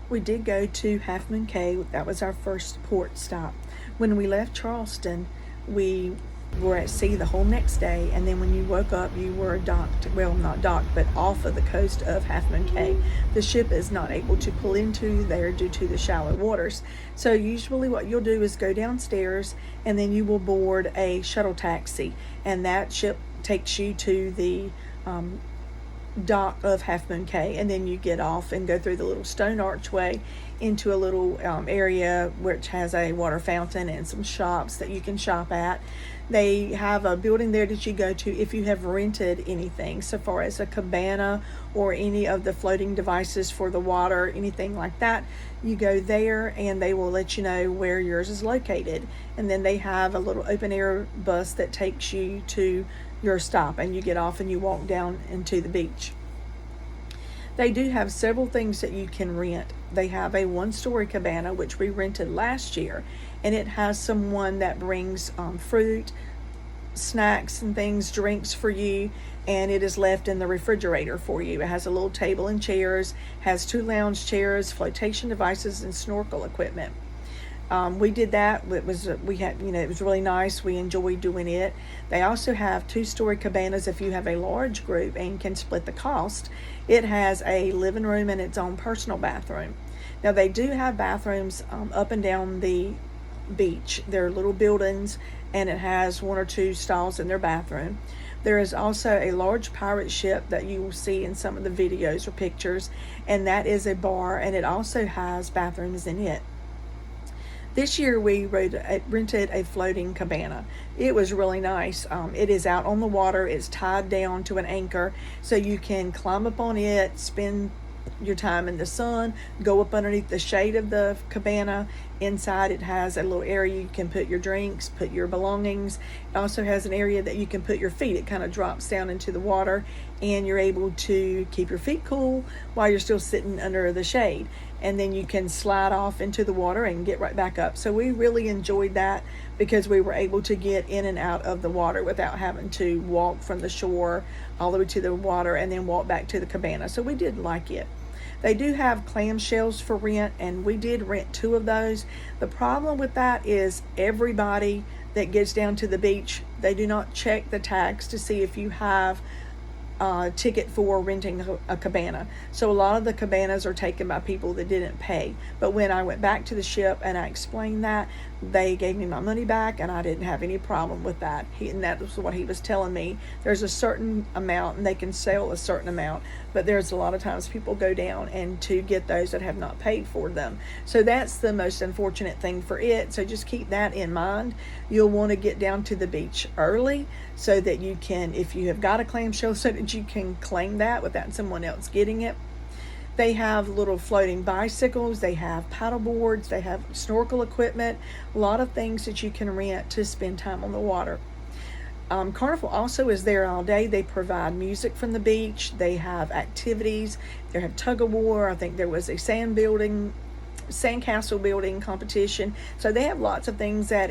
We did go to Half Moon Cay. That was our first port stop. When we left Charleston, we were at sea the whole next day, and then when you woke up, you were docked, well, not docked, but off of the coast of Half Moon Cay. The ship is not able to pull into there due to the shallow waters. So usually what you'll do is go downstairs, and then you will board a shuttle taxi, and that ship takes you to the dock of Half Moon Cay, and then you get off and go through the little stone archway into a little area which has a water fountain and some shops that you can shop at. They have a building there that you go to if you have rented anything, so far as a cabana or any of the floating devices for the water, anything like that. You go there and they will let you know where yours is located. And then they have a little open air bus that takes you to your stop, and you get off and you walk down into the beach. They do have several things that you can rent. They have a one-story cabana, which we rented last year, and it has someone that brings fruit, snacks and things, drinks for you, and it is left in the refrigerator for you. It has a little table and chairs, has 2 lounge chairs, flotation devices, and snorkel equipment. We did that. It was it was really nice. We enjoyed doing it. They also have 2-story cabanas if you have a large group and can split the cost. It has a living room and its own personal bathroom. Now they do have bathrooms up and down the beach. They're little buildings, and it has 1 or 2 stalls in their bathroom. There is also a large pirate ship that you will see in some of the videos or pictures, and that is a bar, and it also has bathrooms in it. This year we rented a floating cabana. It was really nice. It is out on the water. It's tied down to an anchor, so you can climb up on it, spend your time in the sun, go up underneath the shade of the cabana. Inside it has a little area you can put your drinks, put your belongings. It also has an area that you can put your feet. It kind of drops down into the water, and you're able to keep your feet cool while you're still sitting under the shade. And then you can slide off into the water and get right back up. So we really enjoyed that because we were able to get in and out of the water without having to walk from the shore all the way to the water and then walk back to the cabana. So we did like it. They do have clamshells for rent, and we did rent 2 of those. The problem with that is everybody that gets down to the beach, they do not check the tags to see if you have ticket for renting a cabana. So a lot of the cabanas are taken by people that didn't pay. But when I went back to the ship and I explained that, they gave me my money back, and I didn't have any problem with that. And that was what he was telling me. There's a certain amount, and they can sell a certain amount, but there's a lot of times people go down and to get those that have not paid for them. So that's the most unfortunate thing for it. So just keep that in mind. You'll want to get down to the beach early so that you can, if you have got a clamshell, so that you can claim that without someone else getting it. They have little floating bicycles, they have paddle boards, they have snorkel equipment, a lot of things that you can rent to spend time on the water. Carnival also is there all day. They provide music from the beach. They have activities. They have tug of war. I think there was a sandcastle building competition. So they have lots of things that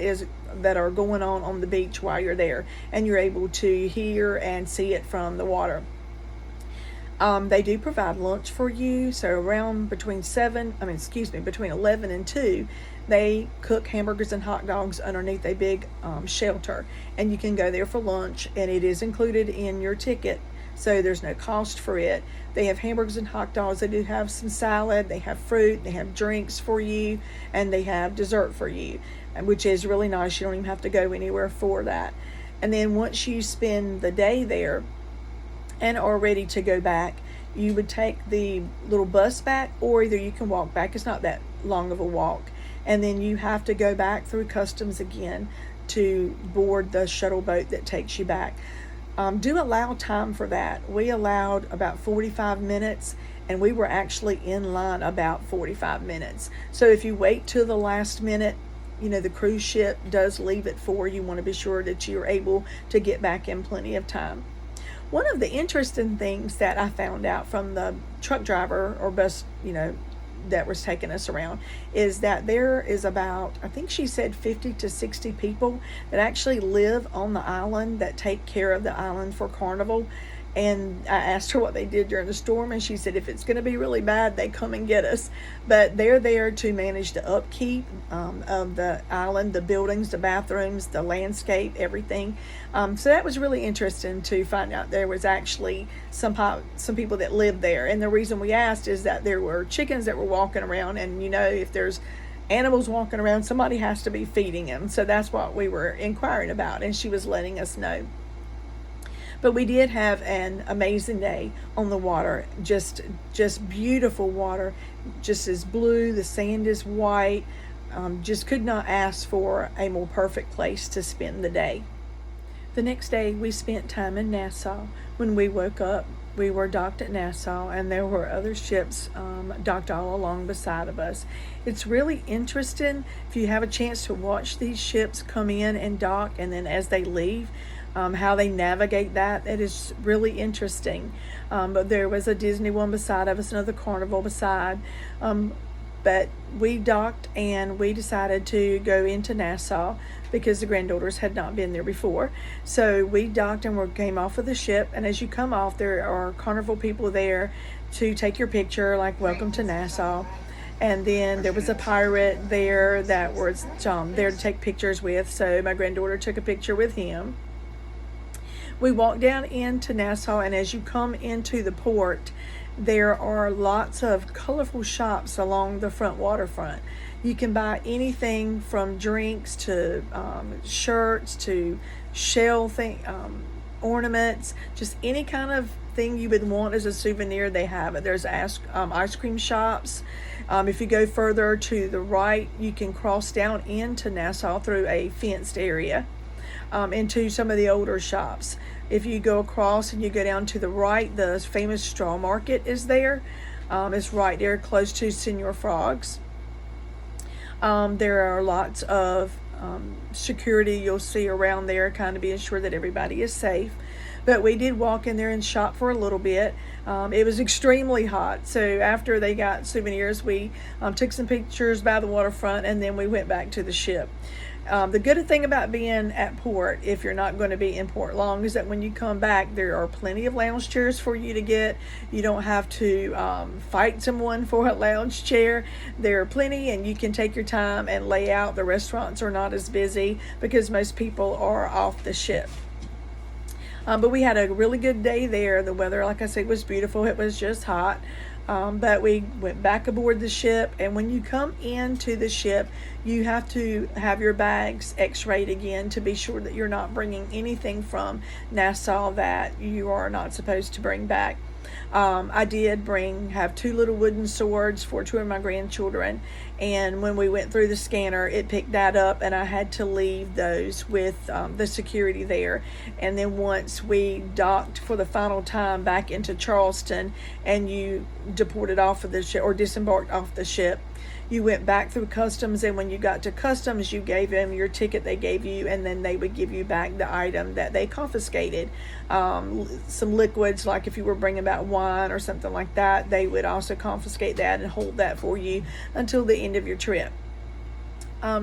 are going on the beach while you're there, and you're able to hear and see it from the water. They do provide lunch for you. So around between 11 and 2, they cook hamburgers and hot dogs underneath a big shelter, and you can go there for lunch, and it is included in your ticket, so there's no cost for it. They have hamburgers and hot dogs. They do have some salad. They have fruit. They have drinks for you, and they have dessert for you, which is really nice. You don't even have to go anywhere for that. And then once you spend the day there and are ready to go back, you would take the little bus back, or either you can walk back. It's not that long of a walk. And then you have to go back through customs again to board the shuttle boat that takes you back. Do allow time for that. We allowed about 45 minutes, and we were actually in line about 45 minutes. So if you wait till the last minute, the cruise ship does leave it for you. You want to be sure that you're able to get back in plenty of time. One of the interesting things that I found out from the truck driver or bus, that was taking us around, is that there is about, I think she said 50 to 60 people that actually live on the island that take care of the island for Carnival. And I asked her what they did during the storm, and she said if it's going to be really bad, they come and get us. But they're there to manage the upkeep of the island, the buildings, the bathrooms, the landscape, everything. So that was really interesting to find out there was actually some people that lived there. And the reason we asked is that there were chickens that were walking around, and if there's animals walking around, somebody has to be feeding them. So that's what we were inquiring about, and she was letting us know. But we did have an amazing day on the water. Just beautiful water, just as blue. The sand is white. Just could not ask for a more perfect place to spend the day. The next day we spent time in Nassau. When we woke up, we were docked at Nassau, and there were other ships docked all along beside of us. It's really interesting if you have a chance to watch these ships come in and dock, and then as they leave, how they navigate that. It is really interesting. But there was a Disney one beside of us, another Carnival beside. But we docked, and we decided to go into Nassau because the granddaughters had not been there before. So we docked and we came off of the ship. And as you come off, there are Carnival people there to take your picture, like welcome to Nassau. And then there was a pirate there that was there to take pictures with. So my granddaughter took a picture with him. We walked down into Nassau, and as you come into the port, there are lots of colorful shops along the front waterfront. You can buy anything from drinks to shirts to shell ornaments, just any kind of thing you would want as a souvenir. They have it. There's ice cream shops. If you go further to the right, you can cross down into Nassau through a fenced area. Into some of the older shops. If you go across and you go down to the right, the famous straw market is there. It's right there close to Senor Frog's. There are lots of security you'll see around there, kind of being sure that everybody is safe. But we did walk in there and shop for a little bit. It was extremely hot. So after they got souvenirs, we took some pictures by the waterfront, and then we went back to the ship. The good thing about being at port, if you're not going to be in port long, is that when you come back, there are plenty of lounge chairs for you to get. You don't have to fight someone for a lounge chair. There are plenty, and you can take your time and lay out. The restaurants are not as busy because most people are off the ship. But we had a really good day there. The weather, like I said, was beautiful. It was just hot. But we went back aboard the ship, and when you come into the ship, you have to have your bags x-rayed again to be sure that you're not bringing anything from Nassau that you are not supposed to bring back. I did have 2 little wooden swords for 2 of my grandchildren, and when we went through the scanner, it picked that up, and I had to leave those with the security there. And then once we docked for the final time back into Charleston, and you deported off of the ship or disembarked off the ship, you went back through customs, and when you got to customs, you gave them your ticket they gave you, and then they would give you back the item that they confiscated. Some liquids, like if you were bringing back wine or something like that, they would also confiscate that and hold that for you until the end of your trip.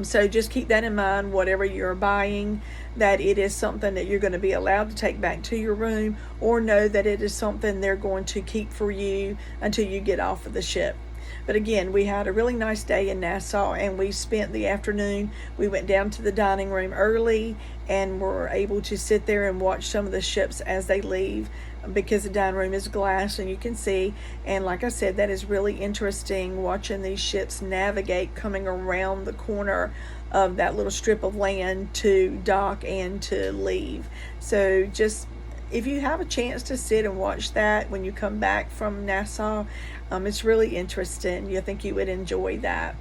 So just keep that in mind, whatever you're buying, that it is something that you're going to be allowed to take back to your room, or know that it is something they're going to keep for you until you get off of the ship. But again, we had a really nice day in Nassau, and we spent the afternoon. We went down to the dining room early and were able to sit there and watch some of the ships as they leave, because the dining room is glass and you can see. And like I said, that is really interesting, watching these ships navigate, coming around the corner of that little strip of land to dock and to leave. So just, if you have a chance to sit and watch that when you come back from Nassau, it's really interesting. I think you would enjoy that.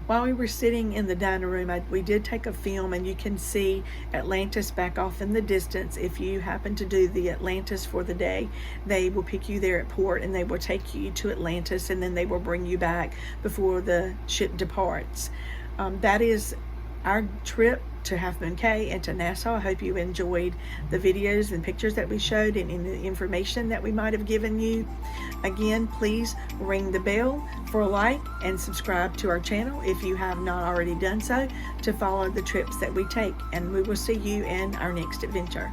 While we were sitting in the dining room, we did take a film, and you can see Atlantis back off in the distance. If you happen to do the Atlantis for the day, they will pick you there at port, and they will take you to Atlantis, and then they will bring you back before the ship departs. That is our trip to Half Moon Cay and to Nassau. I hope you enjoyed the videos and pictures that we showed, and the information that we might have given you. Again, please ring the bell for a like and subscribe to our channel if you have not already done so, to follow the trips that we take, and we will see you in our next adventure.